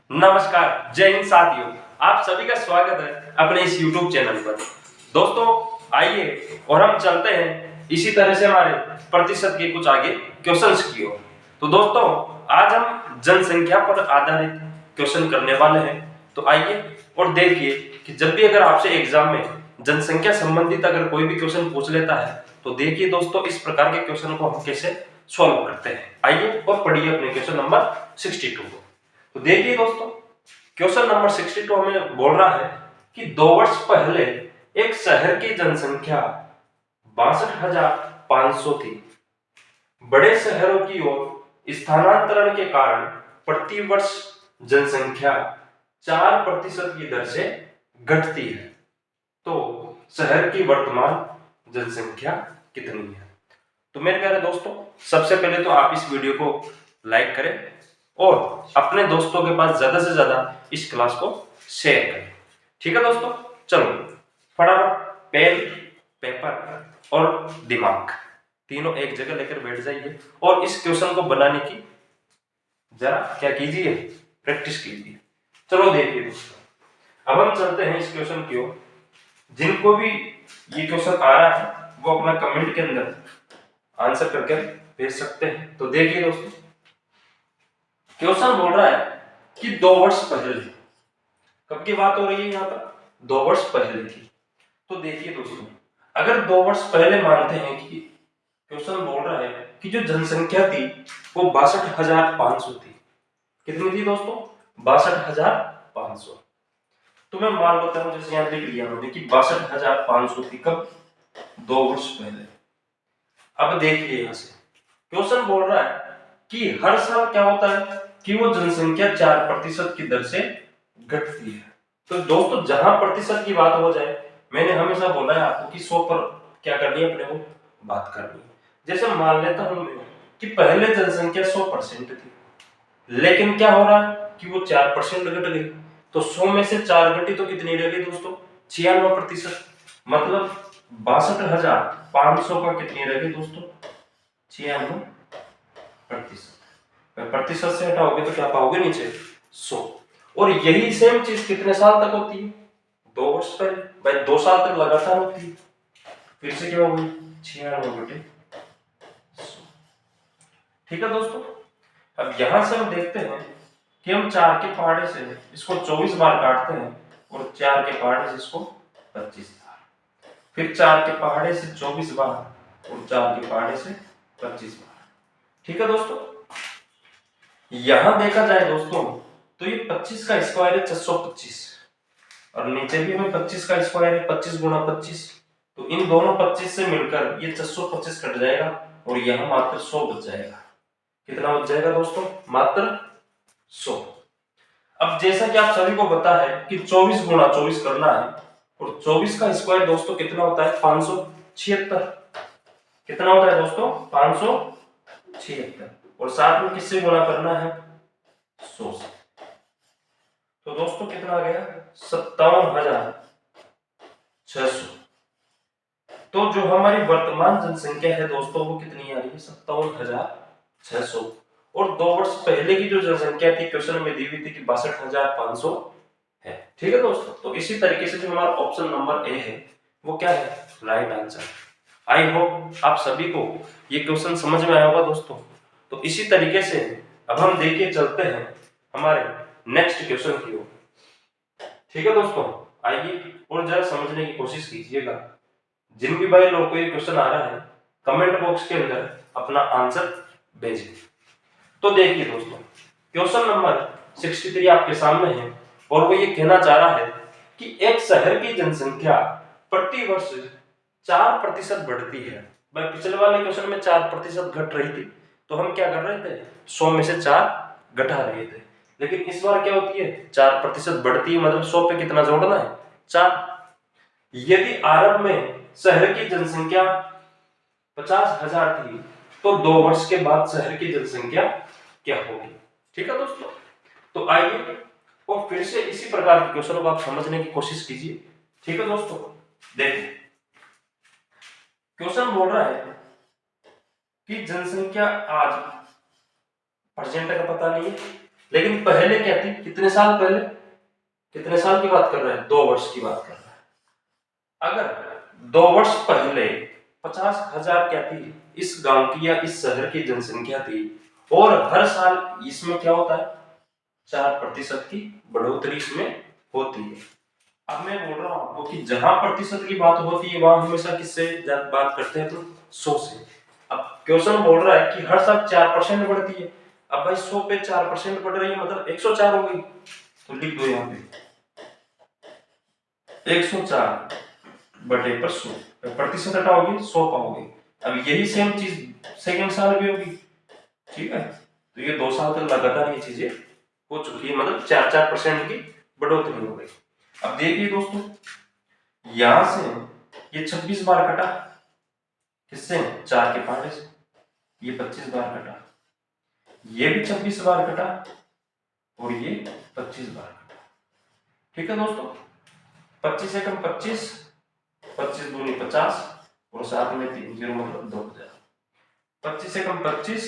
नमस्कार, जय हिंद साथियों। आप सभी का स्वागत है अपने इस YouTube चैनल पर। दोस्तों आइए और हम चलते हैं इसी तरह से हमारे प्रतिशत के कुछ आगे क्वेश्चंस की ओर। तो दोस्तों आज हम जनसंख्या पर आधारित क्वेश्चन करने वाले हैं। तो आइए और देखिए कि जब भी अगर आपसे एग्जाम में जनसंख्या संबंधित अगर कोई भी क्वेश्चन पूछ लेता है तो देखिए दोस्तों इस प्रकार के क्वेश्चन को हम कैसे सॉल्व करते हैं। आइए और पढ़िए अपने क्वेश्चन नंबर 62 को। तो देखिए दोस्तों क्वेश्चन नंबर 62 हमें बोल रहा है कि 2 वर्ष पहले एक शहर की जनसंख्या 62,500 थी। बड़े शहरों की ओर स्थानांतरण के कारण प्रति वर्ष जनसंख्या 4% की दर से घटती है। तो शहर की वर्तमान जनसंख्या कितनी है? तो मेरे प्यारे दोस्तों सबसे पहले तो आप इस वीडियो को लाइक करें और अपने दोस्तों के पास ज्यादा से ज्यादा इस क्लास को शेयर करें। ठीक है दोस्तों, चलो फटाफट पेन पेपर और दिमाग तीनों एक जगह लेकर बैठ जाइए और इस क्वेश्चन को बनाने की जरा क्या कीजिए, प्रैक्टिस कीजिए। चलो देखिए दोस्तों अब हम चलते हैं इस क्वेश्चन की ओर। जिनको भी ये क्वेश्चन आ रहा है वो अपना कमेंट के अंदर आंसर करके भेज सकते हैं। तो देखिए दोस्तों क्वेश्चन बोल रहा है कि 2 वर्ष पहले, कब की बात हो रही है यहाँ पर? 2 वर्ष पहले की। तो देखिए दोस्तों अगर 2 वर्ष पहले मानते हैं कि क्वेश्चन बोल रहा है कि जो जनसंख्या थी वो 62,500 थी। कितनी थी दोस्तों? 62,500। तो मैं मान लेता हूं जैसे यहाँ लिख लिया मैंने कि 62,500 थी। कब? 2 वर्ष पहले। अब देखिए यहाँ से क्वेश्चन बोल रहा है कि हर साल क्या होता है कि वो जनसंख्या 4% की दर से घटती है। तो दोस्तों जहां प्रतिशत की बात हो जाए, मैंने हमेशा बोला है आपको कि 100 पर क्या करनी है, अपने को बात करनी है। जैसे मान लेता हूं मैं कि पहले जनसंख्या 100% थी, लेकिन क्या हो रहा है कि वो 4% घट गई। तो 100 में से 4 घटी तो कितनी रह गई दोस्तों? 96%। मतलब 62,500 का कितनी रह गई दोस्तों? 96%। प्रतिशत से हटाओगे तो क्या पाओगे? नीचे 100। और यही सेम चीज कितने साल तक होती है? 2 वर्ष पहले। भाई 2 साल तक लगातार होती है। फिर से क्या होगी? 96/100। ठीक है दोस्तों, अब यहां से हम देखते हैं कि हम 4 के पहाड़े से इसको 24 बार काटते हैं और 4 के पहाड़े से इसको 25 बार, फिर 4 के पहाड़े से 24 बार और 4 के पहाड़े से 25 बार। ठीक है दोस्तों, यहां देखा जाए दोस्तों तो ये 25 का स्क्वायर है 625 और नीचे भी हमें 25 का स्क्वायर है 25 गुणा 25। तो इन दोनों 25 से मिलकर ये 625 कट जाएगा और यहां मात्र 100 बच जाएगा। कितना बच जाएगा दोस्तों? मात्र 100। अब जैसा कि आप सभी को पता है कि 24 गुणा 24 करना है और 24 का स्क्वायर दोस्तों कितना होता है? 576। कितना होता है दोस्तों? 576 और साथ में किससे गुणा करना है? 100 से। तो दोस्तों कितना आ गया? 57,600। तो जो हमारी वर्तमान जनसंख्या है दोस्तों वो कितनी आ रही है? 57,600। और 2 वर्ष पहले की जो जनसंख्या थी क्वेश्चन में दी हुई थी कि 62,500 है। ठीक है दोस्तों, तो इसी तरीके से जो हमारा ऑप्शन नंबर ए है वो क्या है? Right answer. आई होप आप सभी को ये क्वेश्चन समझ में आया होगा दोस्तों। तो इसी तरीके से अब हम देखिए चलते हैं हमारे नेक्स्ट क्वेश्चन की ओर। ठीक है दोस्तों, आइए और जरा समझने की कोशिश कीजिएगा। जिन भी भाई लोग को ये क्वेश्चन आ रहा है कमेंट बॉक्स के अंदर अपना आंसर भेजिए। तो देखिए दोस्तों क्वेश्चन नंबर 63 आपके सामने है और वो ये कहना चाह रहा है कि एक शहर की जनसंख्या प्रति वर्ष 4% बढ़ती है। भाई पिछले वाले क्वेश्चन में 4% घट रही थी तो हम क्या कर रहे थे? 100 में से 4 घटा रहे थे। लेकिन इस बार क्या होती है? 4% बढ़ती है, मतलब 100 पे कितना जोड़ना है? 4। यदि आरंभ में शहर की जनसंख्या 50,000 थी तो 2 वर्ष के बाद शहर की जनसंख्या क्या होगी? ठीक है दोस्तों, तो आइए और फिर से इसी प्रकार के क्वेश्चनों को आप समझने की कोशिश कीजिए। ठीक है दोस्तों, देखिए क्वेश्चन बोल रहा है कि जनसंख्या आज, परसेंट का पता नहीं है, लेकिन पहले क्या थी, कितने साल पहले, कितने साल की बात कर रहे हैं, 2 वर्ष की बात कर रहे हैं। अगर 2 वर्ष पहले 50,000 क्या थी इस गांव की या इस शहर की जनसंख्या थी, और हर साल इसमें क्या होता है, 4% की बढ़ोतरी इसमें होती है। अब मैं बोल रहा हूं आपको कि जहां प्रतिशत की बात होती है वहां हमेशा किससे बात करते हैं, तो 100 से। अब क्वेश्चन बोल रहा है कि हर साल 4% बढ़ती है। अब भाई 100 पे 4% बढ़ रही है, मतलब 104 हो गई, तो लिख दो यहाँ पे 104 बटे पर 100, प्रतिशत हटाओगे 100 पाओगे। अब यही सेम चीज सेकंड साल भी होगी, ठीक है। तो ये 2 साल तक लगातार ये चीजें हो चुकी है, मतलब 4% की बढ़ोतरी हो गई। अब देखिए दोस्तों, यहां से ये 26 बार कटा, किससे, 4 के पारे से, ये 25 बार कटा, ये भी 26 बार कटा, और ये 25 बार कटा, ठीक है दोस्तों। 25 एकम 25, 25 दूनी 50, और साथ में 3 0 मतलब 2000। 25 एकम 25,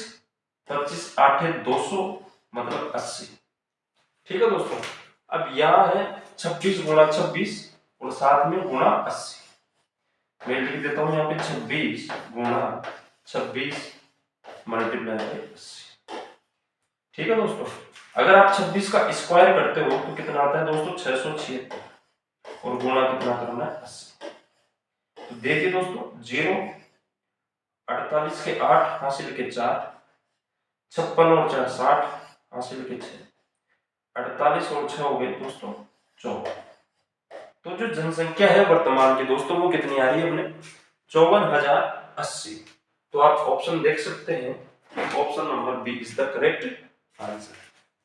25 आठे 200 मतलब 80, ठीक है दोस्तों। अब यहाँ है 26 गुणा 26 और साथ में गुणा 80। मैं लिख देता हूं यहाँ पे 26 गुणा 26 मल्टीप्लाई बाय 80, ठीक है दोस्तों। अगर आप 26 का स्क्वायर करते हो तो कितना आता है दोस्तों, 676, और गुणा कितना करना है, 80। तो देखिए दोस्तों, 0 48 के 8 हासिल के 4, 56 और 4 60 हासिल के 6, 48 और 6 हो गए दोस्तों 14। तो जो जनसंख्या है वर्तमान की दोस्तों वो कितनी आ रही है अपने, 54,080। तो आप ऑप्शन देख सकते हैं, option number B is the correct answer.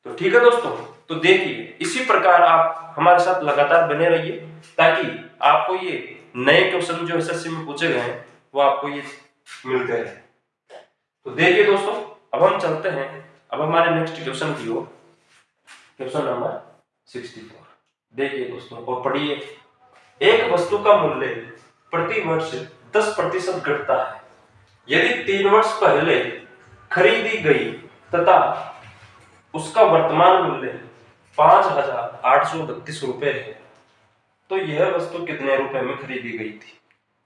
तो ठीक है दोस्तों, तो देखिए इसी प्रकार आप हमारे साथ लगातार बने रहिए, ताकि आपको ये नए क्वेश्चन जो एसएससी में पूछे गए हैं वो आपको ये मिलते रहे। तो देखिए दोस्तों, अब हम चलते हैं अब हमारे नेक्स्ट क्वेश्चन की ओर, क्वेश्चन नंबर 64। देखिए दोस्तों और पढ़िए, एक वस्तु का मूल्य प्रति वर्ष 10% घटता है यदि 3 वर्ष पहले खरीदी गई तथा उसका वर्तमान मूल्य 5,832 रुपए है, तो यह वस्तु कितने रुपए में खरीदी गई थी।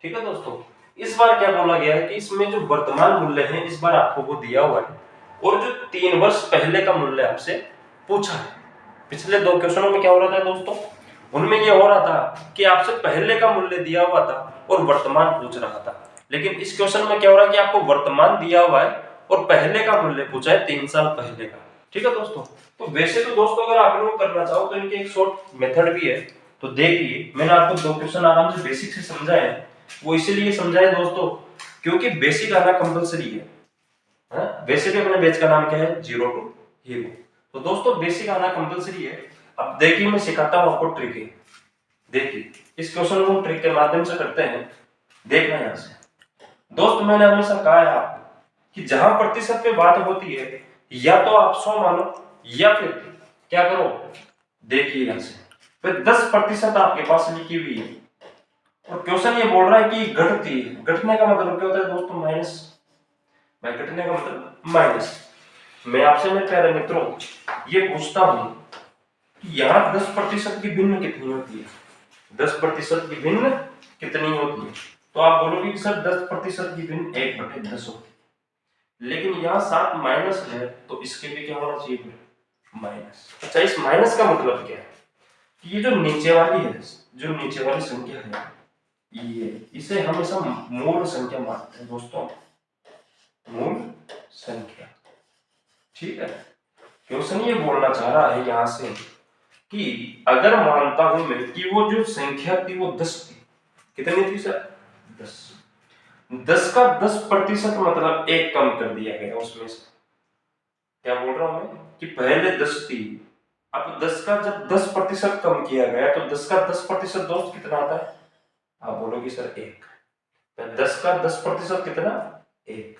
ठीक है दोस्तों, इस बार क्या बोला गया है कि इसमें जो वर्तमान मूल्य है इस बार आपको वो दिया हुआ है, और जो 3 वर्ष पहले का मूल्य आपसे पूछा है। पिछले 2 क्वेश्चनों में क्या हो रहा था दोस्तों, उनमें ये हो रहा था कि आपसे पहले का मूल्य दिया हुआ था और वर्तमान पूछ रहा था, लेकिन इस क्वेश्चन में क्या हो रहा है कि आपको वर्तमान दिया हुआ है और पहले का मूल्य पूछा है 3 साल पहले का। ठीक है दोस्तों, तो वैसे तो दोस्तों अगर आप लोग करना चाहो तो इनके एक शॉर्ट मेथड भी है। तो देखिए, मैंने आपको 2 क्वेश्चन आराम से बेसिक से समझाए हैं, वो इसीलिए समझाए दोस्तों क्योंकि बेसिक आना कंपलसरी है। वैसे भी अपने बैच का नाम क्या है, जीरो टू हीरो। तो दोस्तों बेसिक आना कंपलसरी है। अब देखिए मैं सिखाता हूं आपको ट्रिक है। देखिए इस क्वेश्चन को ट्रिक के माध्यम से करते हैं, देखना यहां से। दोस्त मैंने हमेशा कहा है आपको कि जहां प्रतिशत पे बात होती है या तो आप 100 मानो या फिर क्या करो, देखिए यहां से फिर 10% आपके पास लिखी हुई है और क्वेश्चन ये बोल रहा है कि घटती है। घटने का मतलब क्या होता है दोस्तों, माइनस। मैं घटने का मतलब माइनस। मैं आपसे मेरे प्यारे मित्रों ये पूछता हूं कि यहाँ 10% की भिन्न कितनी होती है, 10% की भिन्न कितनी होती है। तो आप बोलोगे कि सर 10% की भिन्न 1/10 होती है, लेकिन यहाँ 7 माइनस है तो इसके भी क्या होना चाहिए, माइनस। अच्छा, इस माइनस का मतलब क्या है कि ये जो नीचे वाली है, जो नीचे वाली संख्या है ये, इसे हमेशा मूल संख्या मानते हैं दोस्तों, मूल संख्या। ठीक है, क्वेश्चन ये बोलना चाह रहा है यहां से कि अगर मानता हूं मैं कि वो जो संख्या थी वो 10 थी, कितनी थी सर, 10। 10 का 10% मतलब 1 कम कर दिया गया उसमें से। क्या बोल रहा हूं मैं कि पहले 10 थी, अब 10 का जब 10% कम किया गया तो 10 का 10% दोस्त कितना आता है, आप बोलोगे सर 1। 10 का 10% कितना, 1,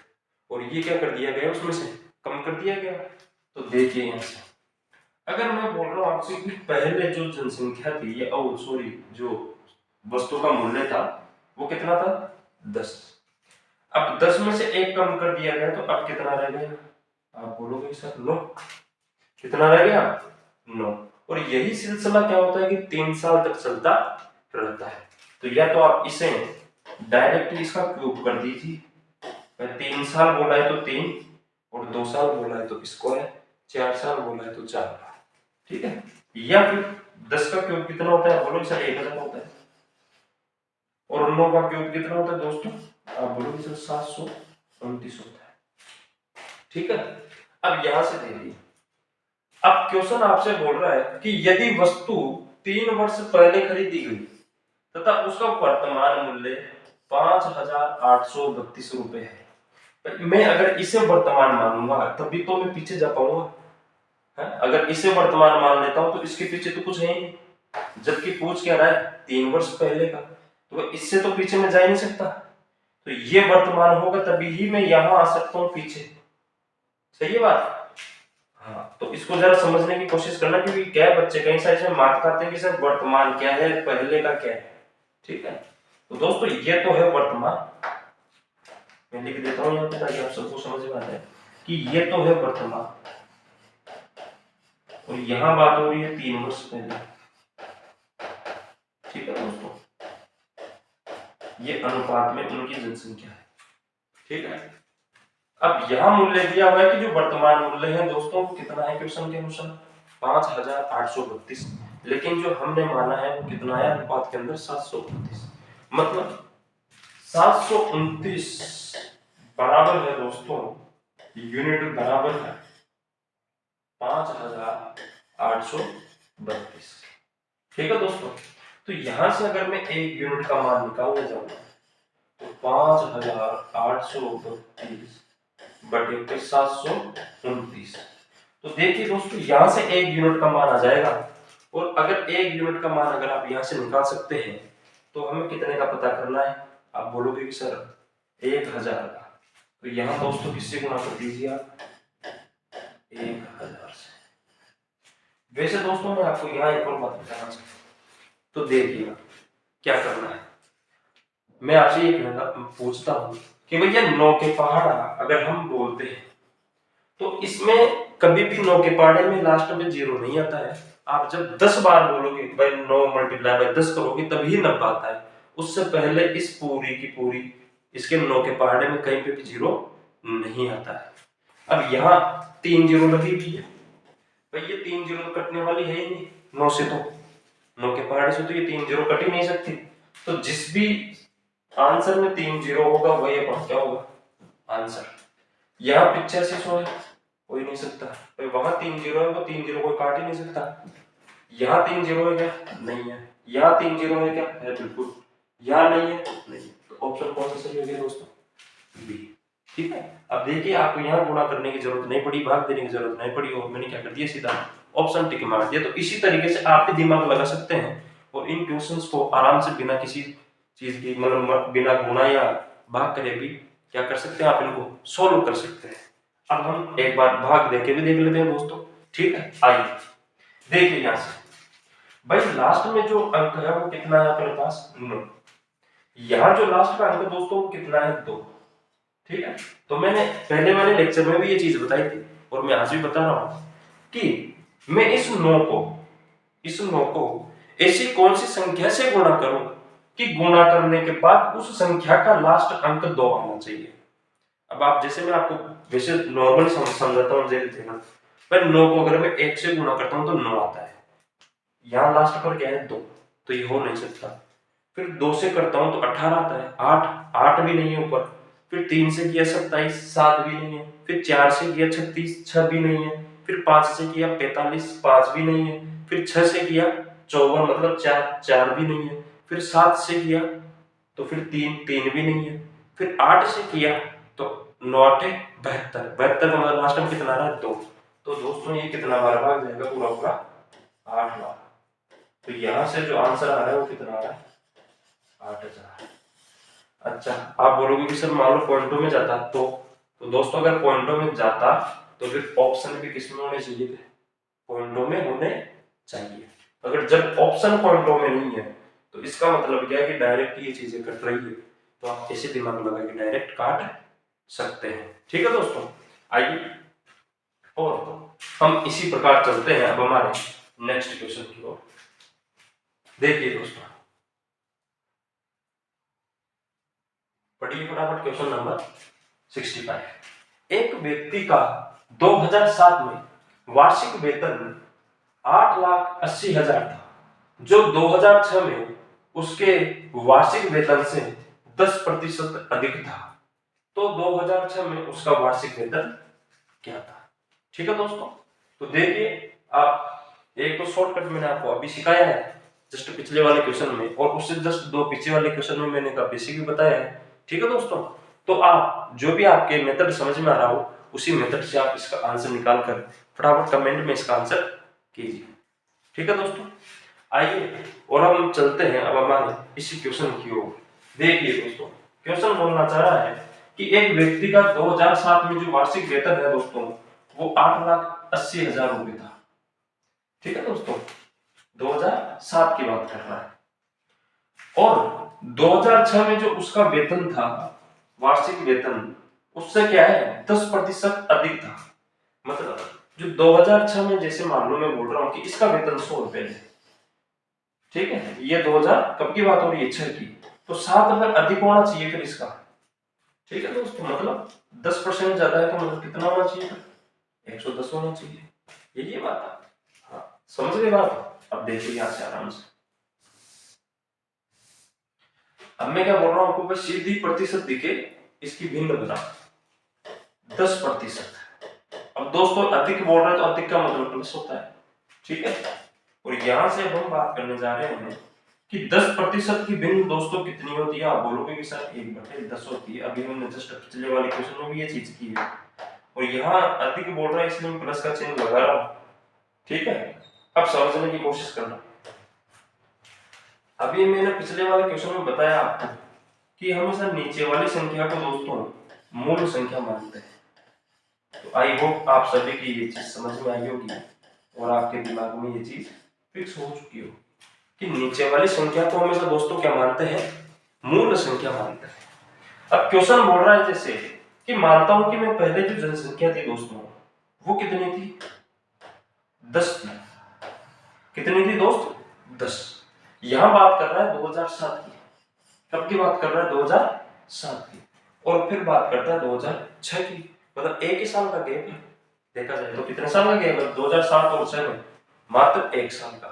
और ये क्या कर दिया गया उसमें से, कम कर दिया गया। तो देखिए यहां से अगर मैं बोल रहा हूं आपसे कि पहले जो जनसंख्या थी या सॉरी जो वस्तु का मूल्य था वो कितना था, 10। अब 10 में से 1 कम कर दिया गया तो अब कितना रह गया, आप बोलोगे सर 9। कितना रह गया 9। और यही सिलसिला क्या होता है कि 3 साल तक चलता रहता है। तो या तो आप इसे डायरेक्टली इसका क्यूब कर दीजिए, 3 साल बोला है तो 3, और 2 साल बोला है तो इसको है, 4 साल बोला है तो 4, ठीक है। या फिर 10 का क्यूब कितना होता है बोलो सर 1000 होता है, और 9 का क्यूब कितना होता है दोस्तों आप बोलो सर 729 होता है, ठीक है। अब यहां से देखिए, अब क्वेश्चन आपसे बोल रहा है कि यदि वस्तु 3 वर्ष पहले खरीदी गई तथा उसका वर्तमान मूल्य 5832 रुपए है, मैं अगर इसे वर्तमान मानूंगा तभी तो मैं पीछे जा पाऊंगा, अगर इसे वर्तमान मान लेता हूं तो इसके पीछे तो कुछ है ही नहीं, जबकि पूछ क्या रहा है 3 वर्ष पहले का, तो इससे तो पीछे में जा ही नहीं सकता, तो ये वर्तमान होगा तभी ही मैं यहां आ सकता हूं पीछे, सही है बात। हाँ, तो इसको जरा समझने की कोशिश करना, क्योंकि क्या है बच्चे कई सारे इसमें मार्क खाते हैं कि सर वर्तमान क्या है पहले का क्या है, ठीक है। तो दोस्तों ये तो है वर्तमान, मैं लिख देता हूं यहाँ पे ताकि आप सबको समझ में आ जाए कि ये तो है वर्तमान, और यहाँ बात हो रही है 3 वर्ष पहले, ठीक है दोस्तों। ये अनुपात में उनकी जनसंख्या है, ठीक है। अब यहाँ मूल्य दिया हुआ है कि जो वर्तमान मूल्य है दोस्तों कितना है क्वेश्चन के अनुसार 5832, लेकिन जो हमने माना है वो कितना है अनुपात के अंदर 729, मतलब 729 बराबर है दोस्तों, यूनिट बराबर है 5832, ठीक है दोस्तों। तो यहां से अगर मैं एक यूनिट का मान निकालने जाऊंगा तो 5832 बटे 729, तो देखिए दोस्तों यहां से एक यूनिट का मान आ जाएगा, और अगर एक यूनिट का मान अगर आप यहां से निकाल सकते हैं तो हमें कितने का पता करना है, आप बोलोगे कि सर 1000 का, तो यहां दोस्तों किससे गुणा कर दीजिए आप 1000 से। वैसे दोस्तों मैं आपको यहाँ एक और बात बताना चाहता हूँ, तो देखिएगा क्या करना है, मैं आपसे ये कहना पूछता हूँ कि भैया 9 के पहाड़ा अगर हम बोलते हैं तो इसमें कभी भी 9 के पहाड़े में लास्ट में 0 नहीं आता है, आप जब 10 बार बोलोगे भाई 9 मल्टीप्लाई बाय 10 करोगे तभी 90 आता है, उससे पहले इस पूरी की पूरी इसके 9 के पहाड़े में कहीं पे भी 0 नहीं आता है। अब यहाँ 3 0 लगी हुई है, भाई ये 3 0 कटने वाली है ही नहीं 9 से, तो 9 के पहाड़े से तो ये 3 0 कट ही नहीं सकती, तो जिस भी आंसर में 3 0 होगा वही क्या होगा आंसर। यहाँ 8500 है, हो ही नहीं सकता, भाई वहां 3 0 है वो 3 0 को काट ही नहीं सकता, यहाँ 3 0 है क्या नहीं है, यहाँ 3 0 है क्या है बिल्कुल, यहाँ नहीं है नहीं, तो ऑप्शन कौन सा सही हो गया दोस्तों बी, ठीक है। अब देखिए आपको यहाँ गुणा करने की जरूरत नहीं पड़ी, भाग देने की जरूरत नहीं पड़ी, और मैंने क्या कर दिया सीधा ऑप्शन टिक मार दिया। तो इसी तरीके से आप भी दिमाग लगा सकते हैं और इन क्वेश्चंस को आराम से बिना किसी चीज की मतलब बिना गुणा या भाग करे भी क्या कर सकते हैं आप इनको सोल्व कर सकते हैं। अब हम एक बार भाग देके भी देख लेते हैं दोस्तों, ठीक है। आइए देखिए यहाँ से भाई लास्ट में जो अंक है वो कितना है अपने पास 9, यहाँ जो लास्ट का अंक दोस्तों कितना है 2, ठीक है। तो मैंने पहले वाले लेक्चर में भी ये चीज बताई थी और मैं आज भी बता रहा हूं कि मैं इस 9 को ऐसी कौन सी संख्या से गुणा करूं कि गुणा करने के बाद उस संख्या का लास्ट अंक 2 आना चाहिए। अब आप जैसे मैं आपको वैसे नॉर्मल समझाता हूं, जैसे देखना पर 9 को अगर मैं 1 से गुणा करता हूं तो 9 आता है, यहाँ लास्ट पर क्या है 2, तो ये हो नहीं सकता। फिर 2 से करता हूं तो 18 आता है, 8 भी नहीं है ऊपर, फिर 3 से किया 27, 7 भी नहीं है, फिर 4 से किया 36, 6 भी नहीं है, फिर 5 से किया 45, 5 भी नहीं है, फिर 6 से किया 54 मतलब 4 भी नहीं है, फिर 7 से किया तो फिर 3 भी नहीं है, फिर 8 से किया तो 9 8 72 का मतलब लास्ट में कितना आ रहा है 2, तो दोस्तों ये कितना बार भाग जाएगा पूरा पूरा 8 बार, तो यहाँ से जो आंसर आ रहा है वो कितना आ रहा है 8000। अच्छा आप बोलोगे कि सर मान लो पॉइंटों में जाता तो दोस्तों अगर पॉइंटों में जाता तो फिर ऑप्शन भी किसमें होने चाहिए थे, पॉइंटों में होने चाहिए। अगर जब ऑप्शन पॉइंटों में नहीं है तो इसका मतलब क्या है कि डायरेक्ट ये चीजें कट रही है, तो आप ऐसे दिमाग लगा के डायरेक्ट काट सकते हैं, ठीक है दोस्तों। आइए और हम इसी प्रकार चलते हैं अब हमारे नेक्स्ट क्वेश्चन की ओर। देखिए दोस्तों, पढ़िए फटाफट क्वेश्चन नंबर 65। एक व्यक्ति का 2007 में वार्षिक वेतन 8,80,000 था, जो 2006 में उसके वार्षिक वेतन से 10% अधिक था। तो 2006 में उसका वार्षिक वेतन क्या था? ठीक है दोस्तों, तो देखिए आप, एक तो शॉर्टकट मैंने आपको अभी सिखाया है जस्ट पिछले वाले क्वेश्चन में, और उससे जस्ट दो पीछे वाले क्वेश्चन में मैंने का बेसिक भी बताया है। ठीक है दोस्तों, तो आप जो भी आपके मेथड समझ में आ रहा हो उसी मेथड से आप इसका आंसर निकाल कर फटाफट कमेंट में इसका आंसर कीजिए। ठीक है दोस्तों, आइए और हम चलते हैं अब हमारे इसी क्वेश्चन की ओर। देखिए दोस्तों, क्वेश्चन बोलना चाह रहा है कि एक व्यक्ति का 2007 में जो वार्षिक वेतन है दोस्तों वो 8,80,000 रुपए था। ठीक है दोस्तों, 2007 की बात कर रहा है, और 2006 में जो उसका वेतन था, वार्षिक वेतन, उससे क्या है 10% अधिक था। मतलब जो 2006 में, जैसे मान लो मैं बोल रहा हूं कि इसका वेतन 100 रुपए है, ठीक है, ये 2000 कब की बात हो रही है, 6 की, तो 7 रुपए अधिक होना चाहिए फिर इसका। ठीक है दोस्तों, मतलब 10% ज्यादा है तो मतलब कितना होना चाहिए, 110 होना चाहिए। ये बात है, हाँ समझ गए बात। अब देखिए यहाँ से आराम से, अब मैं क्या बोल रहा हूँ आपको, बस सीधी प्रतिशत दिखे, इसकी भिन्न बता 10%। अब दोस्तों अधिक बोल रहे तो अधिक का मतलब प्लस होता है। ठीक है, और यहां से हम बात करने जा रहे हैं कि 10% की भिन्न दोस्तों कितनी होती है। आप बोलोगे कि सर 1/10 होती है, अभी हमने जस्ट पिछले वाले क्वेश्चन में भी ये चीज की है, और यहाँ अधिक बोल रहा है इसलिए प्लस का चिन्ह लगा रहा हूं। ठीक है, अब समझने की कोशिश करना। अभी मैंने पिछले वाले क्वेश्चन में बताया आपको कि हमेशा नीचे वाली संख्या को दोस्तों मूल संख्या मानते हैं। तो आई होप आप सभी की ये चीज समझ में आई होगी और आपके दिमाग में ये चीज फिक्स हो चुकी हो कि नीचे वाली संख्या को हमेशा दोस्तों क्या मानते हैं, मूल संख्या मानते हैं। अब क्वेश्चन बोल रहा है जैसे कि मानता हूं कि मैं पहले जो जनसंख्या थी दोस्तों वो कितनी थी, 10 थी। कितनी थी दोस्त, 10। यहां बात कर रहा है 2007 की। कब की बात कर रहा है, 2007 की, और फिर बात करता है 2006 की। मतलब एक ही साल का गैप है, देखा जाए तो कितने साल का गैप है, 2007 और 6 में मात्र 1 साल का।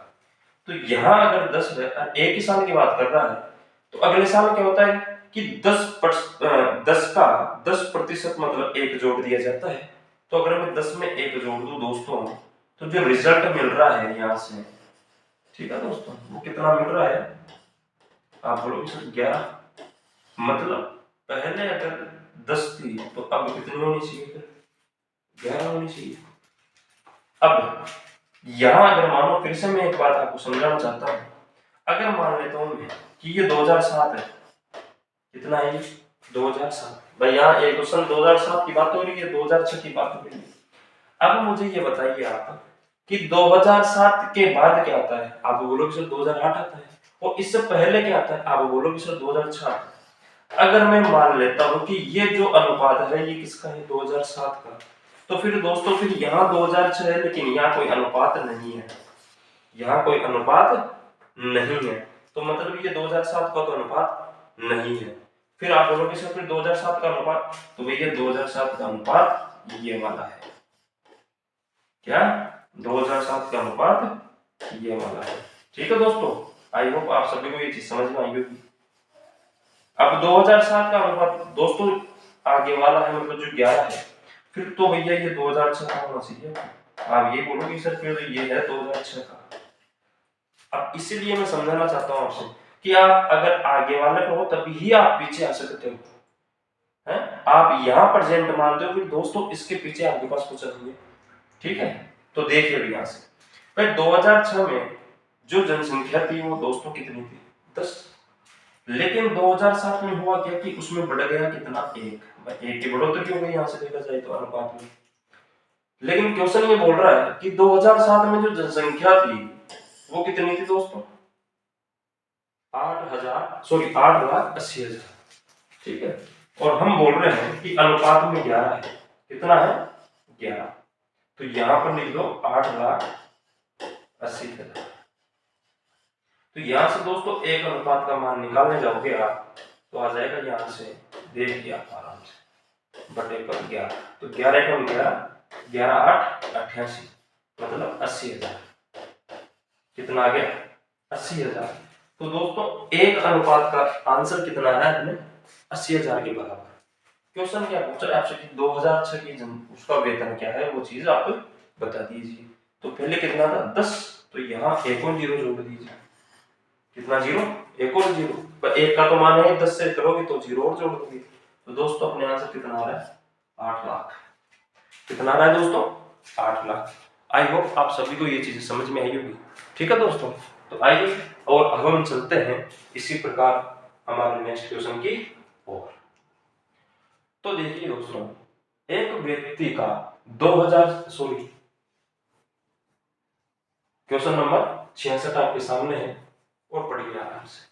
तो यहां अगर 10 है, एक ही साल की बात कर रहा है, तो अगले साल क्या होता है कि 10 का 10% मतलब 1 जोड़ दिया जाता है। तो अगर मैं 10 में 1 जोड़ दूं दोस्तों, तो जो रिजल्ट मिल रहा है यहां से, ठीक है दोस्तों, वो कितना मिल रहा है, आप बोलोगे सर 11। मतलब पहले अगर 10 थी तो अब कितनी होनी चाहिए, फिर 11 होनी चाहिए। अब यहां अगर मानो, फिर से मैं एक बात आपको समझाना चाहता हूं, अगर मान लेता हूं मैं कि ये 2007 है, कितना है ये 2007, भाई यहाँ एक क्वेश्चन 2007 की बात हो रही है, 2006 की बात हो रही है। अब मुझे ये बताइए आप कि 2007 के बाद क्या आता है, आप बोलोगे सर 2008 आता है, और इससे पहले क्या आता है, आप बोलोगे सर 2006 आता है। अगर मैं मान लेता हूं कि ये जो अनुपात है ये किसका है, 2007 का, तो फिर दोस्तों फिर यहाँ 2006 है, लेकिन यहाँ कोई अनुपात नहीं है, यहाँ कोई अनुपात नहीं है, तो मतलब ये 2007 का तो अनुपात नहीं है। फिर आप बोलोगे सर फिर 2007 का अनुपात, तो भैया 2007 का अनुपात ये वाला है, क्या 2007 का अनुपात ये वाला है। ठीक है दोस्तों, आई होप आप सभी को ये चीज समझ में आई होगी। अब 2007 का अनुपात दोस्तों आगे वाला है, मतलब जो 11 है, फिर तो भैया ये 2006 का होना चाहिए। आप ये बोलोगे सर फिर ये है 2006 का। अब इसीलिए मैं समझाना चाहता हूं आपसे कि आप अगर आगे वाले को हो तभी ही आप पीछे आ सकते हो, हैं? आप यहाँ प्रेजेंट मानते हो, फिर दोस्तों इसके पीछे आपके पास कुछ नहीं है। ठीक है, तो देखिए अभी यहाँ से भाई 2006 में जो जनसंख्या थी वो दोस्तों कितनी थी, 10। लेकिन 2007 में हुआ क्या कि उसमें बढ़ गया कितना, 1। एक की बढ़ोतरी हो गई यहाँ से देखा जाए तो अनुपात में। लेकिन क्वेश्चन ये बोल रहा है कि 2007 में जो जनसंख्या थी वो कितनी थी दोस्तों, 8,80,000। ठीक है, और हम बोल रहे हैं कि अनुपात में 11 है, कितना है 11। तो यहां पर लिख लो 8,80,000। तो यहां से दोस्तों एक अनुपात का मान निकालने जाओगे आप तो आ जाएगा यहां से, देखिए आप आराम से, बटे पर 11। तो 11 कम 11 8 88, मतलब 80,000। कितना आ गया? 80,000। तो दोस्तों एक अनुपात का आंसर कितना है अपने? 80,000 के बराबर। क्वेश्चन क्या पूछा आपसे कि 2006 की उसका वेतन क्या है, वो चीज आप बता दीजिए। तो पहले कितना था? 10। तो यहाँ एक और जीरो जोड़ दीजिए। कितना जीरो? एक और जीरो। पर एक का तो मान है 10 से करोगे तो जीरो और जोड़ दोगे। तो दोस्तों अपने आंसर कितना आ रहा है? 8 लाख। कितना आ रहा है दोस्तों? 8 लाख। आई होप आप सभी को ये चीजें समझ में आई होगी। ठीक है दोस्तों, तो आइए और अब हम चलते हैं इसी प्रकार हमारे नेक्स्ट क्वेश्चन की ओर। तो देखिए दोस्तों, एक व्यक्ति का 2000 सॉरी क्वेश्चन नंबर 66 आपके सामने है और पढ़िए आराम से।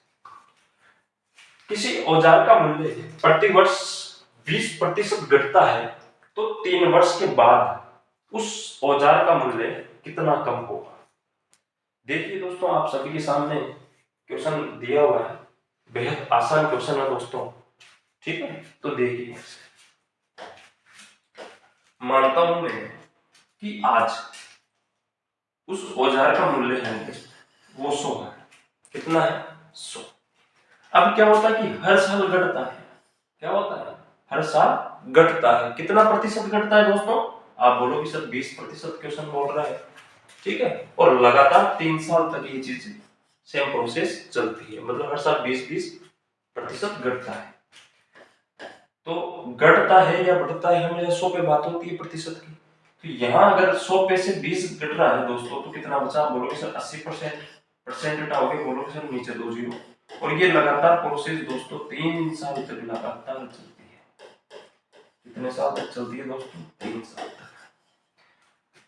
किसी औजार का मूल्य प्रति वर्ष 20% घटता है तो 3 वर्ष के बाद उस औजार का मूल्य कितना कम होगा? देखिए दोस्तों, आप सभी के सामने क्वेश्चन दिया हुआ है, बेहद आसान क्वेश्चन है दोस्तों। ठीक है, तो देखिए, मानता हूं मैं कि आज उस औजार का मूल्य है वो 100 है। कितना है? 100। अब क्या होता है कि हर साल घटता है। क्या होता है? हर साल घटता है। कितना प्रतिशत घटता है दोस्तों? आप बोलोगे सर 20% क्वेश्चन बोल रहा है। ठीक है, और लगातार 3 साल तक ये चीज सेम प्रोसेस चलती है, मतलब हर साल 20% घटता है। तो घटता है या बढ़ता है, हमेशा 100 पे बात होती है प्रतिशत की। तो यहाँ अगर 100 पे से 20 घट रहा है दोस्तों, तो कितना बचा? बोलोगे सर 80%। हटाओगे, बोलोगे सर नीचे 2 जीरो। और ये लगातार प्रोसेस दोस्तों 3 साल तक लगातार चलती है। कितने साल तक चलती है दोस्तों? 3 साल तक।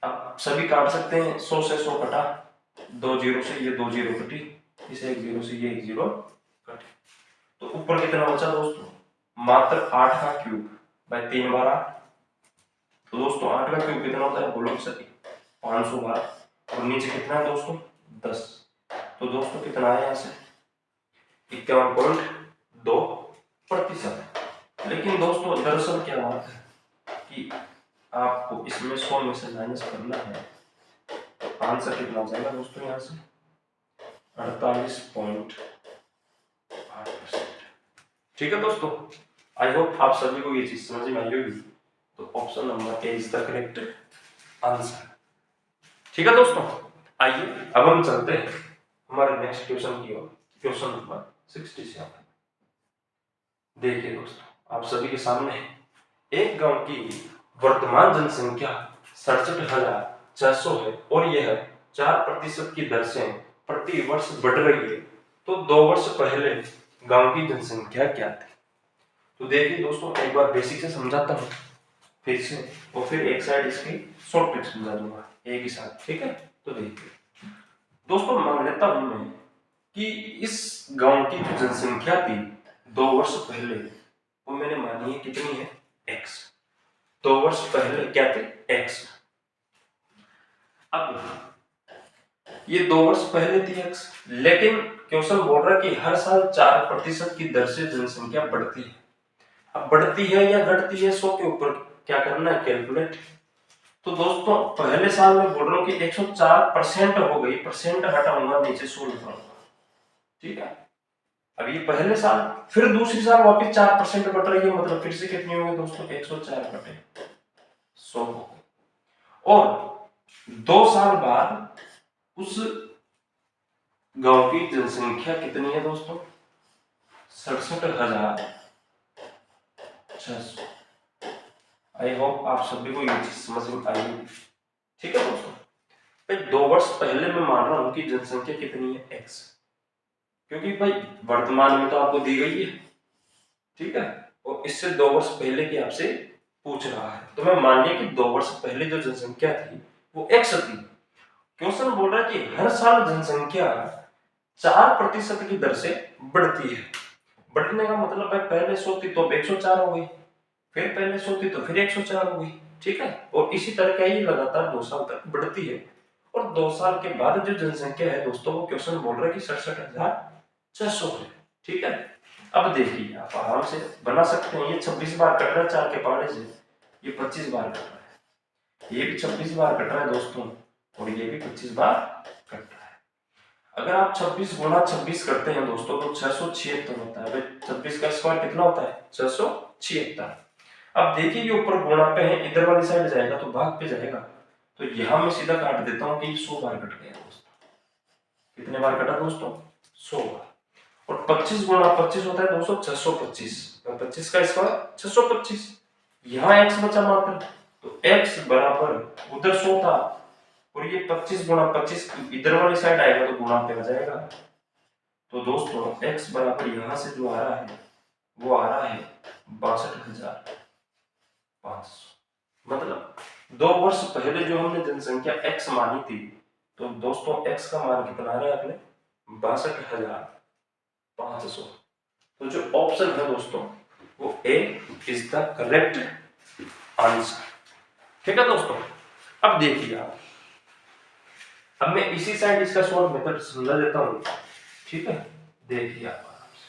अब सभी काट सकते हैं। 100 से 100 कटा, 2 जीरो से ये 2 जीरो कटी, इस 1 जीरो से ये 1 जीरो कटी। तो ऊपर कितना बचा दोस्तों? मात्र 8 का क्यूब बाय 3 बार 8। तो दोस्तों 8 का क्यूब कितना होता है? बोलो सर 512। और नीचे कितना है दोस्तों? 10। तो दोस्तों कितना है यहाँ से? 51.2%। लेकिन दोस्तों दरअसल क्या बात है कि आपको इसमें 100 में से माइनस करना है। तो आंसर कितना जाएगा दोस्तों यहाँ से? 48.8%। ठीक है दोस्तों, आई होप आप सभी को ये चीज समझ में आई होगी। तो option number A is the correct answer. ठीक है दोस्तों, आइए अब हम चलते हैं हमारे नेक्स्ट क्वेश्चन की ओर। Question number 67। देखिए दोस्तों, आप सभी के सामने एक गांव की वर्तमान जनसंख्या 67,600 है और यह 4% की दर से प्रति वर्ष बढ़ रही है। तो 2 वर्ष पहले गांव की जनसंख्या क्या थी? तो देखिए दोस्तों, एक बार बेसिक से समझाता हूँ फिर से, और फिर एक साइड इसकी शॉर्ट ट्रिक समझा दूंगा एक ही साथ। ठीक है, तो देखिए दोस्तों, मान लेता हूं मैं कि इस गांव की जो जनसंख्या थी 2 वर्ष पहले, वो मैंने मानी है कितनी है? x। 2 वर्ष पहले क्या थे? x। अब ये 2 वर्ष पहले थी x, लेकिन क्वेश्चन बोल रहा है कि हर साल 4% की दर से जनसंख्या बढ़ती है। अब बढ़ती है या घटती है, 100 के ऊपर क्या करना है? कैलकुलेट। तो दोस्तों पहले साल में बोल रहा हूं कि 104% हो गई, परसेंट हटाऊंगा, नीचे 100 लिखूंगा। ठीक है, अब ये पहले साल, फिर दूसरी साल वापस 4% घट रही है, मतलब फिर से कितनी होगी दोस्तों? 104 बटे 100 हो गई। और 2 साल बाद उस गांव की जनसंख्या कितनी है दोस्तों? 67,600। आई होप आप सभी को ये चीज समझ में आई। ठीक है दोस्तों, भाई 2 वर्ष पहले मैं मान रहा हूं कि जनसंख्या कितनी है? x, क्योंकि भाई वर्तमान में तो आपको दी गई है। ठीक है, और इससे 2 वर्ष पहले की आपसे पूछ रहा है, तो मैं मानिए कि 2 वर्ष पहले जो जनसंख्या थी वो x थी। क्वेश्चन बोल रहा है कि हर साल जनसंख्या 4% की दर से बढ़ती है। बढ़ने का मतलब है पहले 100 थी तो अब 104 हो गई, फिर पहले 100 थी तो फिर 104 हो गई। ठीक है, और इसी तरह का ही लगातार 2 साल तक बढ़ती है। और 2 साल के बाद जो जनसंख्या है दोस्तों, वो क्वेश्चन बोल रहा है कि 67,600 है। ठीक है, अब देखिए आप आराम से बना सकते हैं। ये 26 बार कट रहा है 4 के पहाड़े से, ये 25 बार कट रहा है, ये भी 26 बार कट रहा है दोस्तों, और ये भी 25 बार कट रहा है। अगर आप 26 गुणा 26 करते हैं दोस्तों तो 676 होता है। 26 का स्क्वायर कितना होता है? 676। अब देखिए ये ऊपर गुणा पे है, इधर वाली साइड जाएगा तो भाग पे जाएगा, तो यहां मैं सीधा काट देता हूं कि 100 बार कट गया दोस्तों। कितने बार कटा दोस्तों? 100 बार। और 25 गुणा 25 होता है दोस्तों 625, 25 का स्क्वायर 625। यहाँ x बचा मात्र, तो x बराबर उधर 100 था, और ये 25 गुणा 25 इधर वाली साइड आएगा तो गुणा पे आ जाएगा। तो दोस्तों x बराबर यहां से जो आ रहा है वो आ रहा है 62,500। मतलब 2 वर्ष पहले जो हमने जनसंख्या x मानी थी, तो दोस्तों x का मान कितना आ रहा है अपने? 62,500। तो जो ऑप्शन है दोस्तों वो ए इज द करेक्ट आंसर। ठीक है दोस्तों, अब देखिए आप, अब मैं इसी साइड इसका सॉल्व मेथड समझा देता हूं। ठीक है, देखिए आप आराम से,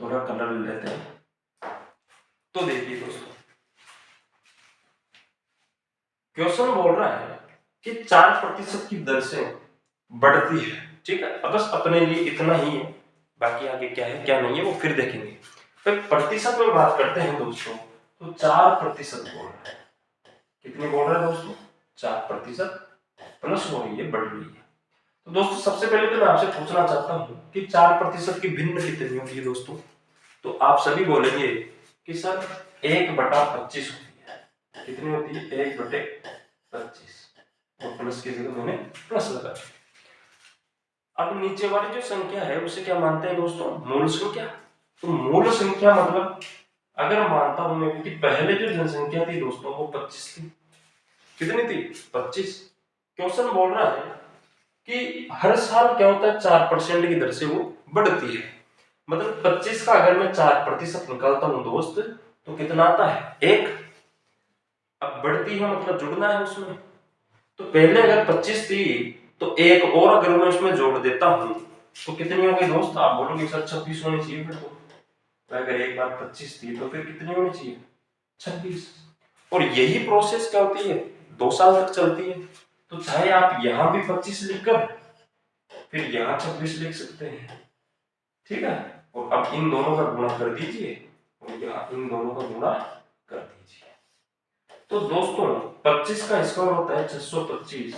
थोड़ा कलर लेते हैं। तो देखिए दोस्तों, क्वेश्चन बोल रहा है कि 4% की दर से बढ़ती है। ठीक है, अब बस अपने लिए इतना ही है, बाकी आगे क्या है क्या नहीं है वो फिर देखेंगे। फिर प्रतिशत में बात करते हैं दोस्तों, तो 4% बोल रहा है। कितनी बोल रहा है दोस्तों? 4% प्लस हो रही है, बढ़ रही है। तो दोस्तों सबसे पहले तो मैं आपसे पूछना चाहता हूं कि 4% की भिन्न कितनी होती है दोस्तों? तो आप सभी बोलेंगे कि सर 1/25 होती है। कितनी होती है? 1/25, और प्लस की जगह मैंने प्लस लगा। अब नीचे वाली जो संख्या है उसे क्या मानते हैं दोस्तों? मूल संख्या। तो मूल संख्या मतलब अगर मानता हूं मैं कि पहले जो जनसंख्या थी दोस्तों वो 25 थी। कितनी थी? 25। क्वेश्चन बोल रहा है कि हर साल क्या होता है? 4% की दर से वो बढ़ती है। मतलब 25 का अगर मैं 4% निकालता हूं दोस्त, तो कितना आता है? 1। अब बढ़ती है मतलब जुड़ना है उसमें, तो पहले अगर 25 थी तो एक और अगर मैं उसमें जोड़ देता हूं तो कितनी होगी दोस्त? आप बोलोगे सर 26 होनी चाहिए फिर तो अगर एक बार 25 थी तो फिर कितनी होनी चाहिए? 26। और यही प्रोसेस क्या होती है? 2 साल तक चलती है। तो चाहे आप यहां भी 25 लिखकर फिर यहां 26 लिख सकते हैं। ठीक है, और अब इन दोनों का गुणा कर दीजिए और यहाँ इन दोनों का गुणा कर दीजिए। तो दोस्तों 25 का स्क्वायर होता है 625,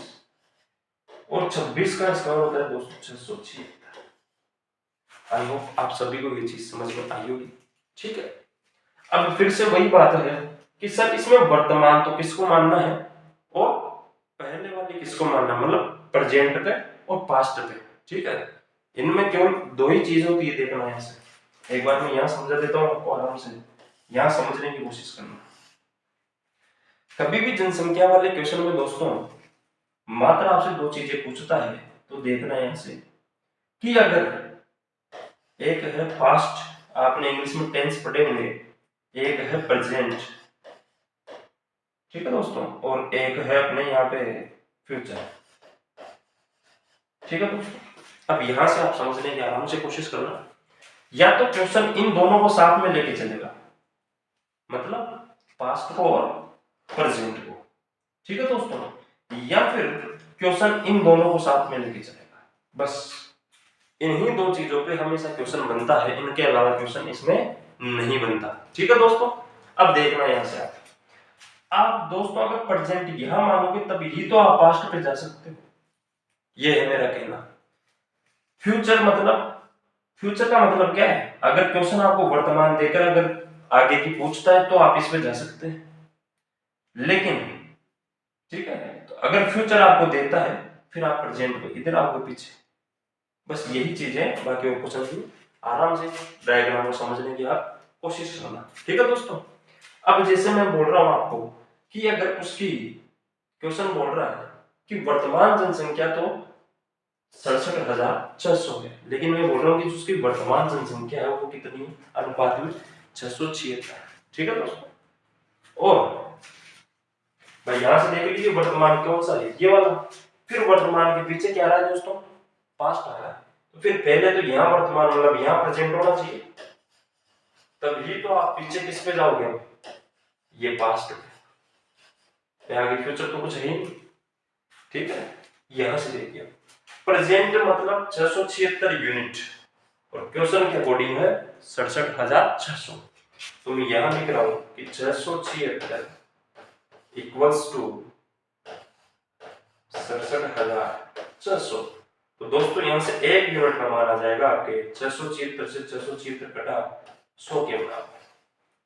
और 26 का स्क्वायर होता है दोस्तों 676। आई होप आप सभी को ये चीज समझ में आई होगी। ठीक है, अब फिर से वही बात है कि सर इसमें वर्तमान तो किसको मानना है और पहले वाली किसको मानना, मतलब प्रेजेंट पे और पास्ट पे। ठीक है, इनमें केवल 2 ही चीज होती है, देखना है इसे। एक बार मैं यहाँ समझा देता हूँ आपको आराम से, यहाँ समझने की कोशिश करना। कभी भी जनसंख्या वाले क्वेश्चन में दोस्तों मात्र आपसे 2 चीजें पूछता है, तो देखना है यहाँ से कि अगर एक है पास्ट, आपने इंग्लिश में टेंस पढ़े होंगे, एक है प्रेजेंट, ठीक है दोस्तों, और एक है अपने यहाँ पे फ्यूचर। ठीक है दोस्तों, अब यहां से आप समझने की आराम से कोशिश करना। या तो क्वेश्चन इन दोनों को साथ में लेके चलेगा, मतलब पास्ट को और प्रेजेंट को। ठीक है दोस्तों, या फिर क्वेश्चन इन दोनों को साथ में लेके चलेगा। बस इन्हीं 2 चीजों पे हमेशा क्वेश्चन बनता है, इनके अलावा क्वेश्चन इसमें नहीं बनता। ठीक है दोस्तों, अब देखना यहां से आप दोस्तों अगर प्रेजेंट यहां मानोगे तभी ही तो आप पास्ट पे जा सकते हो, ये है मेरा कहना। फ्यूचर मतलब, फ्यूचर का मतलब क्या है? अगर क्वेश्चन आपको वर्तमान देकर अगर आगे की पूछता है तो आप इस पे जा सकते हैं, लेकिन ठीक है, तो अगर फ्यूचर आपको देता है फिर आप प्रेजेंट पे इधर आओगे पीछे। बस यही चीज है, बाकी वो कुछ नहीं। आराम से डायग्राम को समझने की आप कोशिश करना। ठीक है दोस्तों, अब जैसे मैं बोल रहा हूं आपको कि अगर उसकी क्वेश्चन बोल रहा है कि वर्तमान जनसंख्या तो 67,600 है, लेकिन मैं बोल रहा हूँ कि उसकी वर्तमान जनसंख्या है वो कितनी अनुपात में 676। ठीक है दोस्तों। और भाई यहां से देख लीजिए वर्तमान कौन सा है, ये वाला। फिर वर्तमान के पीछे क्या आ रहा है दोस्तों, पास्ट आ रहा है। तो फिर पहले तो यहाँ वर्तमान मतलब यहाँ प्रेजेंट होना चाहिए, तभी तो आप पीछे किस पे जाओगे, ये पास्ट पे। आगे फ्यूचर तो कुछ है ही नहीं। ठीक है, यहां से देखिए प्रेजेंट मतलब 676 यूनिट और क्वेश्चन के अकॉर्डिंग है 67,600। तो मैं यहां लिख रहा हूं कि 676 इक्वल्स टू 67,600। तो दोस्तों यहां से एक यूनिट का मान आ जाएगा आपके 676 से 676 कटा 100 के बराबर।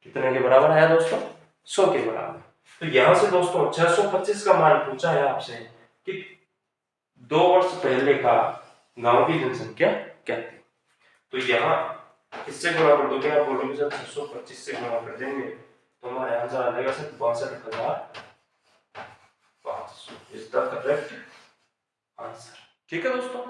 कितने के बराबर आया दोस्तों, 100 के बराबर। तो यहां से दोस्तों 625 का मान पूछा है आपसे कि 2 वर्ष पहले का गांव की जनसंख्या क्या थी। तो यहाँ इससे गुणा कर दोगे, आप बोलोगे सर 625 से गुणा कर देंगे तो हमारा आंसर आ जाएगा sir 62,500 is the correct answer. ठीक है दोस्तों,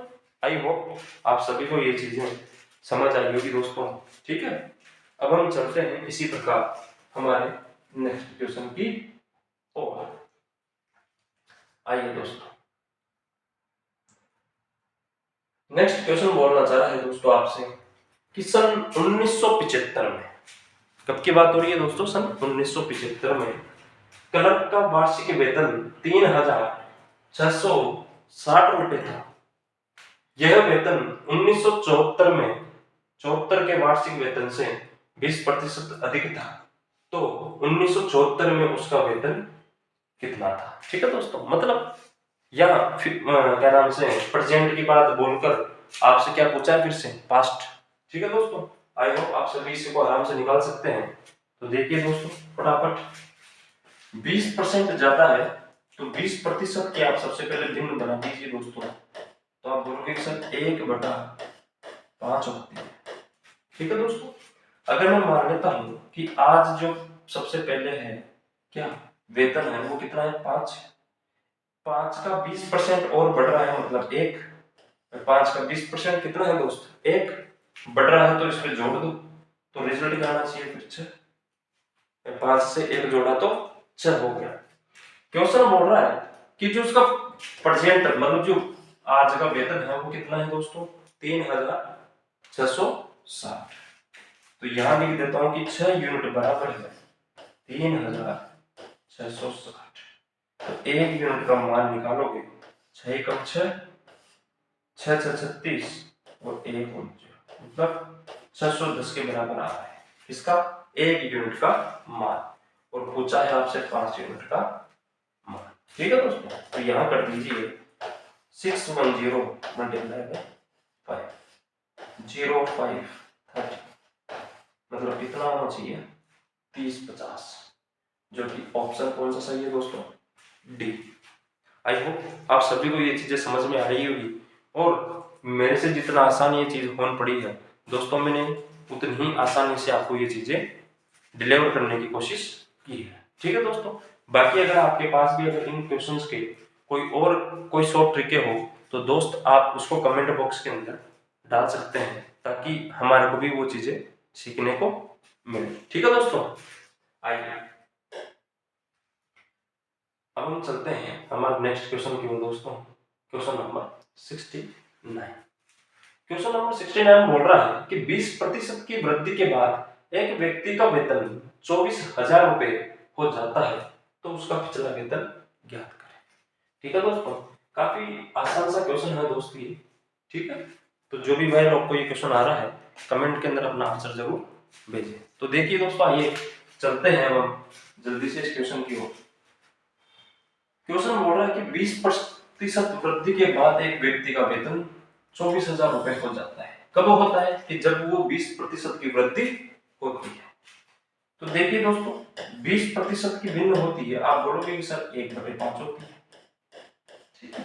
आई होप आप सभी को ये चीजें समझ आई होगी दोस्तों। ठीक है, अब हम चलते हैं इसी प्रकार हमारे नेक्स्ट क्वेश्चन की ओर। आइए दोस्तों, नेक्स्ट क्वेश्चन बोलना चाह रहा है दोस्तों आपसे कि सन 1975 में, कब की बात हो रही है दोस्तों, सन 1975 में क्लर्क का वार्षिक वेतन 3,660 रुपए था। यह वेतन 1974 में 74 के वार्षिक वेतन से 20% अधिक था। तो 1974 में उसका वेतन कितना था। ठीक है दोस्तों, मतलब यहाँ क्या नाम से प्रेजेंट की बात बोलकर आपसे क्या पूछा है, फिर से पास्ट। ठीक है दोस्तों, आई होप आप सभी इसी को आराम से निकाल सकते हैं। तो देखिए दोस्तों फटाफट, 20% ज्यादा है तो 20% के आप सबसे पहले भिन्न बना दीजिए दोस्तों। तो आप बोलोगे सर 1/5 होती है। ठीक है दोस्तों, अगर मैं मान लेता हूं कि आज जो सबसे पहले है क्या वेतन है वो कितना है, 5 का 20% और बढ़ रहा है मतलब 1। 5 का 20% कितना है दोस्त, 1 बढ़ रहा है तो इसमें जोड़ दो तो रिजल्ट क्या आना चाहिए, फिर 6। 5 से 1 जोड़ा तो 6 हो गया। क्वेश्चन बोल रहा है कि जो उसका परसेंट मतलब जो आज का वेतन है वो कितना है दोस्तों, 3,660। तो यहां लिख देता हूं कि 6 यूनिट बराबर है 3,660। तो 1 यूनिट का मान निकालोगे, 6 कम 6, 6 36 और 1 मतलब 610 के बराबर आ रहा है इसका 1 यूनिट का मान। और पूछा है आपसे 5 यूनिट का मान। ठीक है दोस्तों, तो यहां कर दीजिए 610 मल्टीप्लाई बाय 5 0530 मतलब कितना होना चाहिए 3050, जो कि ऑप्शन कौन सा सही है दोस्तों, डी। आई होप आप सभी को ये चीजें समझ में आ रही होगी और मेरे से जितना आसान ये चीज होने पड़ी है दोस्तों, मैंने उतनी ही आसानी से आपको ये चीजें डिलीवर करने की कोशिश की है। ठीक है दोस्तों, बाकी अगर आपके पास भी अगर इन क्वेश्चंस के कोई शॉर्ट ट्रिकें हो तो दोस्त आप उसको कमेंट बॉक्स के अंदर डाल सकते हैं ताकि हमारे को भी वो चीजें सीखने को मिले। ठीक है दोस्तों, आइए अब हम चलते हैं हमारे नेक्स्ट क्वेश्चन की ओर दोस्तों। Question number 69। क्वेश्चन नंबर 69 बोल रहा है कि 20% की वृद्धि के बाद एक व्यक्ति का वेतन 24,000 रुपए हो जाता है तो उसका पिछला वेतन ज्ञात करें। ठीक है दोस्तों, काफी आसान सा क्वेश्चन है दोस्त ये। ठीक है, तो जो भी भाई आपको ये क्वेश्चन आ रहा है कमेंट के अंदर अपना आंसर जरूर भेजें। तो देखिए दोस्तों, आइए चलते हैं हम जल्दी से इस क्वेश्चन की ओर। क्वेश्चन बोल रहा है कि 20% वृद्धि के बाद एक व्यक्ति का वेतन 24,000 रुपए हो जाता है। कब होता है कि जब वो 20% की वृद्धि होती है। तो देखिए दोस्तों, 20% की भिन्न होती है, आप बोलोगे कि सर 1/5 होती है। ठीक है,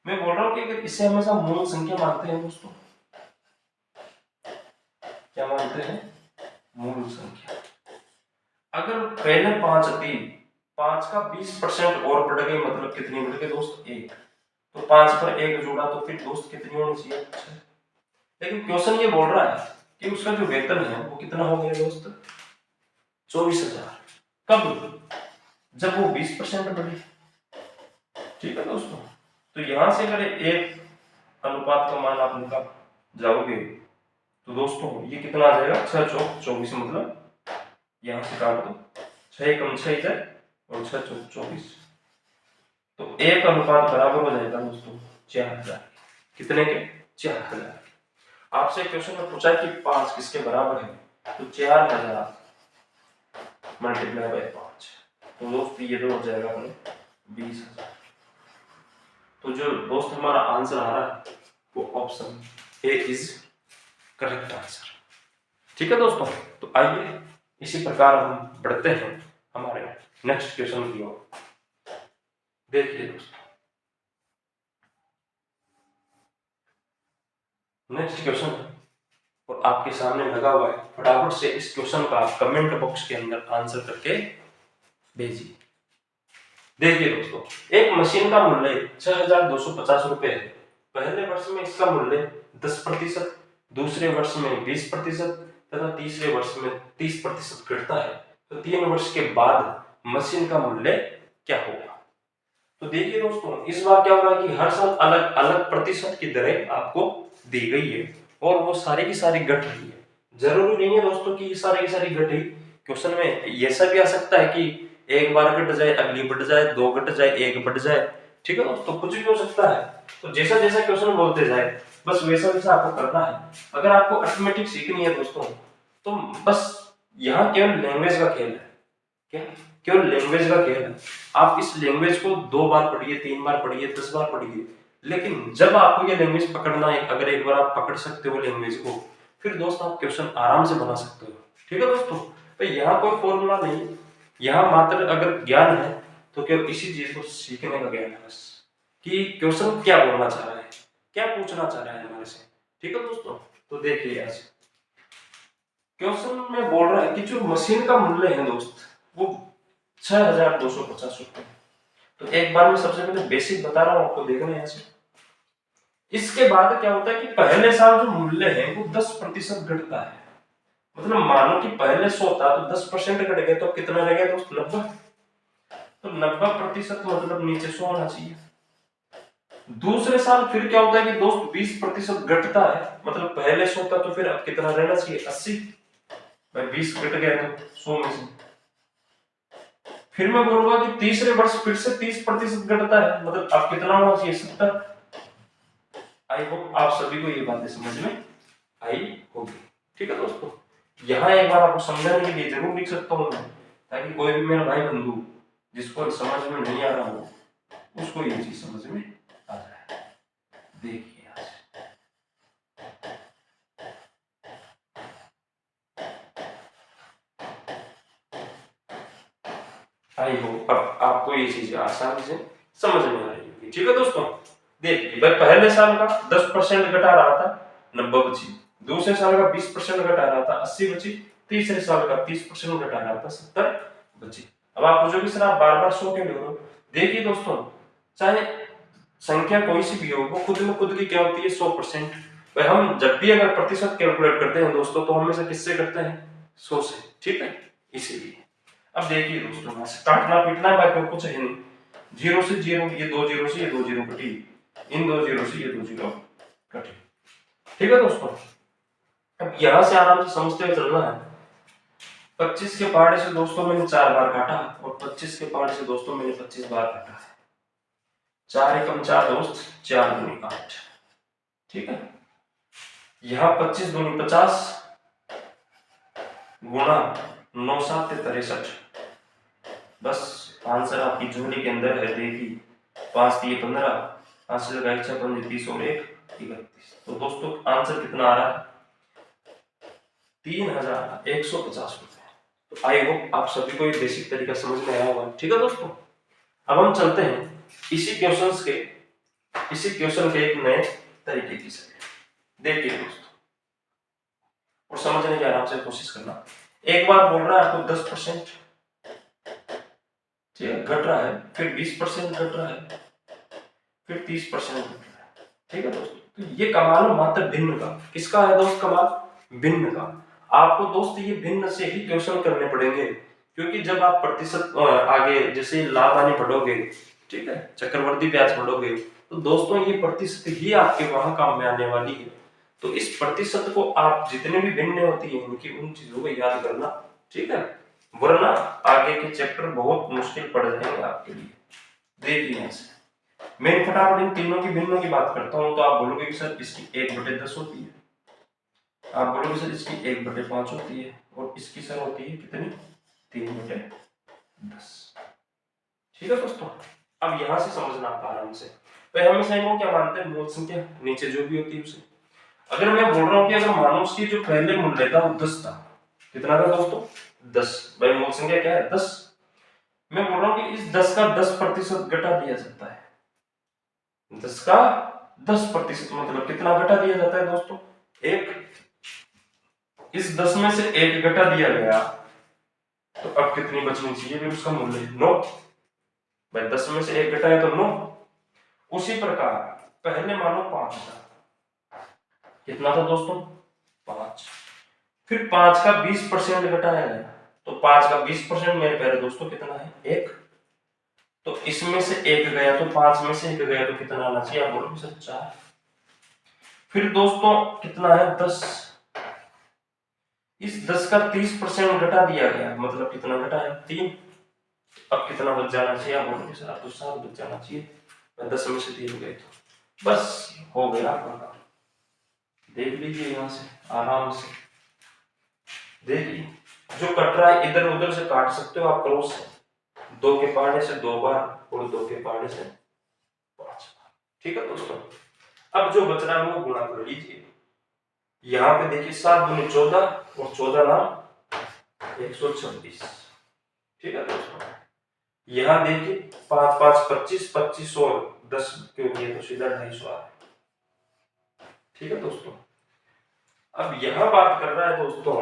मैं बोल रहा हूं कि अगर इसे हमेशा मूल संख्या मानते हैं दोस्तों, क्या मानते हैं, मूल संख्या। अगर पहले 5 थी, 5 का 20% और बढ़ गई मतलब कितनी बढ़ गई दोस्त, 1। तो 5 पर 1 जोड़ा तो फिर दोस्त कितनी होनी चाहिए, 6। लेकिन क्वेश्चन ये बोल रहा है कि उसका जो वेतन है वो कितना हो गया दोस्त, 24,000। कब, जब वो 20% बढ़ी। ठीक है दोस्तों, तो यहां से अगर एक अनुपात का मान आप निकाल जाओगे तो दोस्तों ये कितना आ जाएगा, 6 चौक 24, मतलब यहां से काट दो, 6 कम 6 इधर और 6 चौक 24, तो एक अनुपात बराबर हो जाएगा दोस्तों 4000। कितने के, 4000। आपसे क्वेश्चन में पूछा कि 5 किसके बराबर है, तो 4000 मल्टीप्लाई बाय 5, तो दोस्त ये तो हो जाएगा अपने 20,000। तो जो दोस्त हमारा आंसर आ रहा है वो option A is correct answer. ठीक है दोस्तों, तो आइए इसी प्रकार हम बढ़ते हैं हमारे नेक्स्ट क्वेश्चन की ओर। देखिए दोस्तों, नेक्स्ट क्वेश्चन और आपके सामने लगा हुआ है, फटाफट से इस क्वेश्चन का आप कमेंट बॉक्स के अंदर आंसर करके भेजिए। देखिए दोस्तों, एक मशीन का मूल्य 6,250 रुपए है। पहले वर्ष में इसका मूल्य 10%, दूसरे वर्ष में 20% तथा तीसरे वर्ष में 30% घटता है, तो 3 वर्ष के बाद मशीन का मूल्य क्या होगा। तो देखिए दोस्तों, इस बार क्या हो रहा है कि हर साल अलग अलग प्रतिशत की दरें आपको दी गई है और वो सारी की सारी घट रही है। जरूरी नहीं है दोस्तों कि ये सारी की सारी घटे। क्वेश्चन में ऐसा भी आ सकता है कि एक बार घट जाए, अगली बढ़ जाए, 2 घट जाए, 1 बढ़ जाए। ठीक है दोस्तों, कुछ भी हो सकता है। तो जैसा जैसा क्वेश्चन बोलते जाए बस वैसा वैसा आपको करना है। अगर आपको अर्थमेटिक सीखनी है दोस्तों, तो बस यहाँ केवल लैंग्वेज का खेल है। क्या, केवल लैंग्वेज का खेल है। आप इस लैंग्वेज को 2 बार पढ़िए, 3 बार पढ़िए, 10 बार पढ़िए, लेकिन जब आपको ये लैंग्वेज पकड़ना है, अगर एक बार आप पकड़ सकते हो लैंग्वेज को, फिर दोस्त आप क्वेश्चन आराम से बना सकते हो। ठीक है दोस्तों, तो यहाँ कोई फॉर्मूला नहीं, यहाँ मात्र अगर ज्ञान है तो केवल इसी चीज को सीखने का ज्ञान है बस, कि क्वेश्चन क्या बोलना चाह रहा है, क्या पूछना चाह रहा है हमारे से। ठीक है दोस्तों, तो देखिए आज क्वेश्चन में बोल रहा है कि जो मशीन का मूल्य है दोस्त वो 6,250 रुपए। तो एक बार मैं सबसे पहले बेसिक बता रहा हूं आपको, देखना यहाँ से। इसके बाद क्या होता है कि पहले साल जो मूल्य है वो 10% घटता है। मतलब मानो कि पहले 100 था तो 10% घट गया, तो कितना रह गया दोस्त, 90। तो 90% मतलब नीचे 100 होना चाहिए। दूसरे साल फिर क्या होता है कि दोस्त 20% घटता है, मतलब पहले 100 था तो फिर अब कितना रहना चाहिए, 80। भाई 20 घट गया तो 100 में से। फिर मैं बोलूंगा कि तीसरे वर्ष फिर से 30% घटता है, मतलब अब कितना होना चाहिए, 70। आई होप आप सभी को ये बातें समझ में आई होगी। ठीक है दोस्तों, यहाँ एक बार आपको समझाने के लिए जरूर लिख सकता हूँ मैं, ताकि कोई भी मेरा भाई बंधु जिसको समझ में नहीं आ रहा हो उसको ये चीज समझ में आ जाए। देखिए आज आई होप अब आपको ये चीज आसानी से समझ में आ रही होगी। ठीक है दोस्तों, देखिए भाई पहले साल का 10% घटा रहा था, 90 बची। दूसरे साल का 20% घटा रहा था, 80 बची। तीसरे साल का 30% घटा रहा था, 70 बची। अब आप पूछोगे सर आप बार बार 100 क्यों ले रहे हो। देखिए दोस्तों, चाहे संख्या कोई सी भी हो, वो खुद में खुद की क्या होती है, 100%। भाई हम जब भी अगर प्रतिशत कैलकुलेट करते हैं दोस्तों, तो हमेशा किससे करते हैं, 100 से। ठीक है, इसीलिए अब देखिए दोस्तों, काटना पीटना है, बाकी कुछ है नहीं। 0 से 0, ये 2 0 से ये 2 0 कटी, इन 2 0 से ये 2 0 कटी। ठीक है दोस्तों, अब यहां से आराम से समझते हुए चलना है। 25 के पहाड़े से दोस्तों मैंने 4 बार काटा, और 25 के पहाड़े से दोस्तों मैंने 25 बार काटा है। 4 एकम 4 दोस्त, 4 दूनी 8। ठीक है, यहाँ 25 दूनी 50 गुणा 9 7 63। बस आंसर आपकी झोली के अंदर है। देखिए 5 3 15, 5 से लगाए 6 5 30 और 1 31। तो दोस्तों आंसर कितना आ रहा है, 3,150 रुपए। तो आई होप आप सभी को ये बेसिक तरीका समझ में आया होगा। ठीक है दोस्तों, अब हम चलते हैं इसी क्वेश्चन के एक नए तरीके की से। देखिए दोस्तों, और समझने की आराम से कोशिश करना। एक बार बोल रहा है आपको 10% ठीक है घट रहा है, फिर 20% घट रहा है, फिर 30% घट रहा है। ठीक है दोस्तों, तो ये कमाल मात्र भिन्न का, किसका है दोस्त कमाल, भिन्न का। आपको दोस्त ये भिन्न से ही क्वेश्चन करने पड़ेंगे, क्योंकि जब आप प्रतिशत आगे जैसे लाभ हानि पढ़ोगे, ठीक है, चक्रवर्ती ब्याज पढ़ोगे, तो दोस्तों ये प्रतिशत ही आपके वहां काम में आने वाली है। तो इस प्रतिशत को आप जितने भी भिन्न होती है इनकी उन चीजों को याद करना, ठीक है, वरना आगे के चैप्टर बहुत मुश्किल पड़ जाएंगे आपके लिए। देखिए यहाँ से मैं फटाफट इन तीनों की भिन्नों की बात करता हूं, तो आप बोलोगे कि सर इसकी 1/10 होती है, आप बोलोगे सर इसकी 1/5 होती है, और इसकी सर होती है कितनी, 3/10। ठीक है दोस्तों, अब यहां से समझना आप आराम से। तो हमेशा इनको क्या मानते हैं, मूल संख्या, नीचे जो भी होती है उसे। अगर मैं बोल रहा हूं कि अगर मानो उसकी जो पहले मूल्य था वो 10 था, कितना था दोस्तों, 10, भाई मूल संख्या क्या है, 10। मैं बोल रहा हूं कि इस 10 का 10% घटा दिया जाता है, 10 का 10% मतलब कितना घटा दिया जाता है दोस्तों, 1। इस 10 में से 1 घटा दिया गया, तो अब कितनी बचनी चाहिए, फिर उसका मूल्य 9। भाई 10 में से 1 घटाया तो 9। उसी प्रकार पहले मानो 5 था, कितना था दोस्तों, 5। फिर 5 का 20% घटाया गया, तो 5 का 20% मेरे प्यारे दोस्तों कितना है, 1। तो इसमें से 1 गया, तो 5 में से 1 गया, तो कितना आना चाहिए, आप बोलोगे सर 4। फिर दोस्तों कितना है, 10। इस 10 का 30% घटा दिया गया, मतलब कितना घटाया, 3। अब कितना बच जाना चाहिए, आप बोलोगे सर तो 7 बच जाना चाहिए। 10 में से 3 गए, तो बस हो गया आपका काम। देख लीजिए यहां से आराम से, देखिए जो कट रहा है इधर उधर से काट सकते हो आप क्रॉस से, 2 के पहाड़े से 2 बार और 2 के पहाड़े से 5 बार। ठीक है दोस्तों, अब जो बच रहा है वो गुणा कर लीजिए। यहाँ पे देखिए 7 दूनी 14 और 14 नाम 126। ठीक है दोस्तों, यहाँ देखिए 5 5 25, 25 और 10 क्योंकि तो सीधा 250 आ रहा है। ठीक है दोस्तों, अब यह बात कर रहा है दोस्तों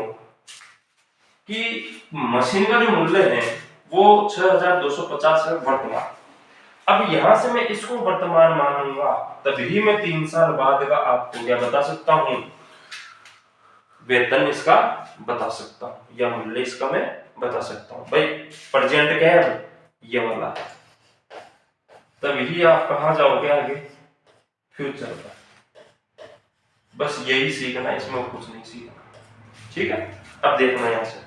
कि मशीन का जो मूल्य है वो 6250 है वर्तमान। अब यहां से मैं इसको वर्तमान मानूंगा, तभी मैं 3 साल बाद का आपको क्या बता सकता हूं, वेतन इसका बता सकता हूं, या मूल्य इसका मैं बता सकता हूं। भाई प्रेजेंट क्या है, ये वाला है, तभी आप कहां जाओगे आगे, फ्यूचर का। बस यही सीखना, इसमें कुछ नहीं सीखना। ठीक है, अब देखना यहां से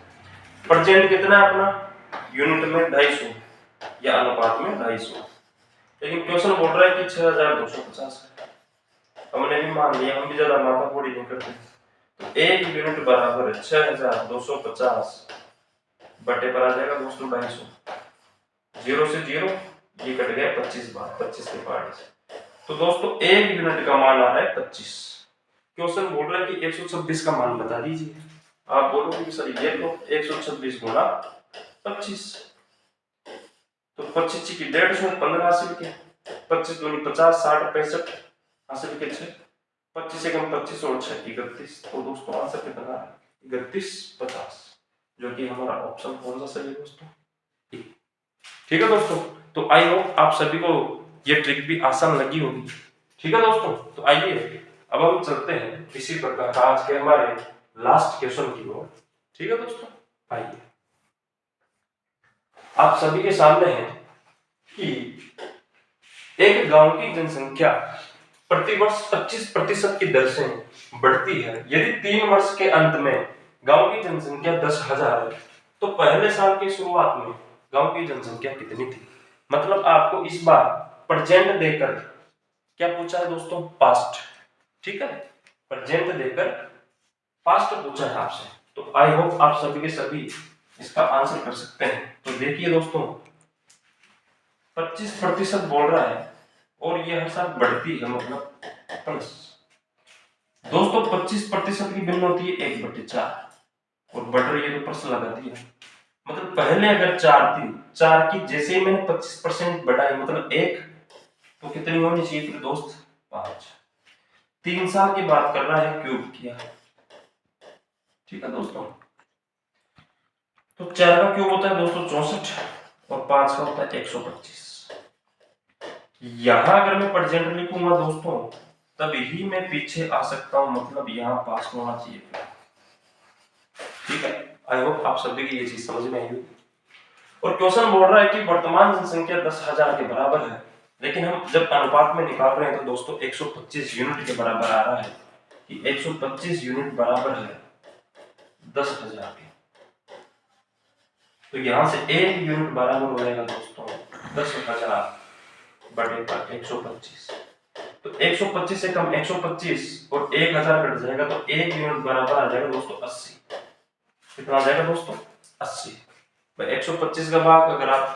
प्रेजेंट कितना है अपना, यूनिट में 250 या अनुपात में 250, लेकिन क्वेश्चन बोल रहा है कि 6250 है। हमने भी मान लिया, हम भी ज्यादा माथाफोड़ी नहीं करते। तो 1 यूनिट बराबर 6250 बटे पर आ जाएगा दोस्तों 250, 0 से 0 ये कट गया 25 बार, 25 के पहाड़े से। तो दोस्तों 1 यूनिट का मान आ रहा है 25। क्वेश्चन बोल रहा है कि 126 का मान बता दीजिए। आप बोलोगे सर ये तो 126 गुना 25, तो 25 की 150, 15 हासिल के, 25 दूनी 50, 60 65 हासिल के 6, 25 से कम 25 और 6 31। तो दोस्तों आंसर कितना है, 3150, जो कि हमारा ऑप्शन कौन सा सही है दोस्तों, ठीक है दोस्तों। तो आई होप आप सभी को ये ट्रिक भी आसान लगी होगी। ठीक है दोस्तों, तो आइए अब हम चलते हैं इसी प्रकार आज के हमारे लास्ट क्वेश्चन की ओर। ठीक है दोस्तों, आइए आप सभी के सामने है कि एक गांव की जनसंख्या प्रतिवर्ष 25% की दर से बढ़ती है। यदि 3 वर्ष के अंत में गांव की जनसंख्या 10,000 है, तो पहले साल की शुरुआत में गांव की जनसंख्या कितनी थी। मतलब आपको इस बार प्रेजेंट देकर क्या पूछा है दोस्तों, पास्ट। ठीक है, प्रेजेंट देकर पास्ट पूछा है आपसे। तो आई होप आप सभी के सभी इसका आंसर कर सकते हैं। तो देखिए दोस्तों 25% बोल रहा है और ये हर साल बढ़ती है, मतलब प्लस। दोस्तों 25% की भिन्न होती है 1/4 और बढ़ रही है तो प्लस लगा दिया। मतलब पहले अगर 4 थी, 4 की जैसे ही मैंने 25% बढ़ाई मतलब 1, तो कितनी होनी चाहिए फिर दोस्त, 5। 3 साल की बात कर रहा है, क्यूब किया। ठीक है दोस्तों, तो 4 का क्यूब होता है दोस्तों 64 और 5 का होता है 125। यहां अगर मैं प्रेजेंट लिखूंगा दोस्तों तब ही मैं पीछे आ सकता हूं, मतलब यहां पास होना चाहिए। ठीक है, आई होप आप सभी की ये चीज समझ में आई होगी। और क्वेश्चन बोल रहा है कि वर्तमान जनसंख्या 10,000 के बराबर है, लेकिन हम जब अनुपात में निकाल रहे हैं तो दोस्तों 125 यूनिट के बराबर आ रहा है कि 125 यूनिट बराबर है 10,000 के। तो यहां से 1 यूनिट बराबर हो जाएगा दोस्तों 10,000 बटे 125। तो 125 से कम 125 और 1000 कट जाएगा तो 1 यूनिट बराबर आ जाएगा दोस्तों 80। कितना आ जाएगा दोस्तों 80। 125 का भाग अगर आप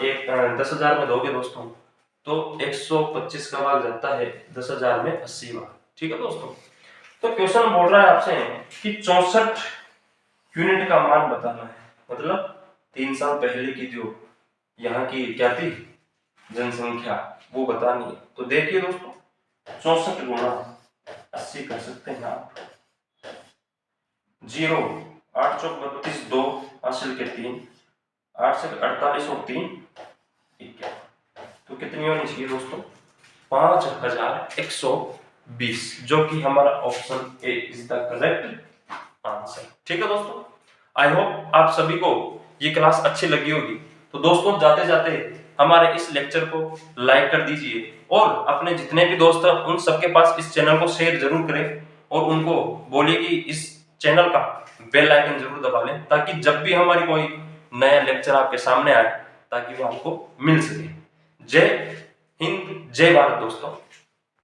10,000 में दोगे दोस्तों तो 125 का भाग जाता है 10,000 में 80 बार। ठीक है दोस्तों, तो क्वेश्चन बोल रहा है आपसे कि 64 यूनिट का मान बताना है, मतलब 3 साल पहले की जो यहाँ की क्या थी जनसंख्या वो बतानी है। तो देखिए दोस्तों 64 गुणा 80 कर सकते हैं आप, 0 8 चौक 32 2 हासिल के 3 8 से 48 और 3 51। तो कितनी होनी चाहिए दोस्तों 5120, जो कि हमारा option A is the correct answer. ठीक है दोस्तों, आई होप आप सभी को ये क्लास अच्छी लगी होगी। तो दोस्तों जाते जाते हमारे इस लेक्चर को लाइक कर दीजिए और अपने जितने भी दोस्त हैं उन सबके पास इस चैनल को शेयर जरूर करें और उनको बोलिए कि इस चैनल का बेल आइकन जरूर दबा लें, ताकि जब भी हमारी कोई नया लेक्चर आपके सामने आए ताकि वो आपको मिल सके। जय हिंद, जय भारत दोस्तों।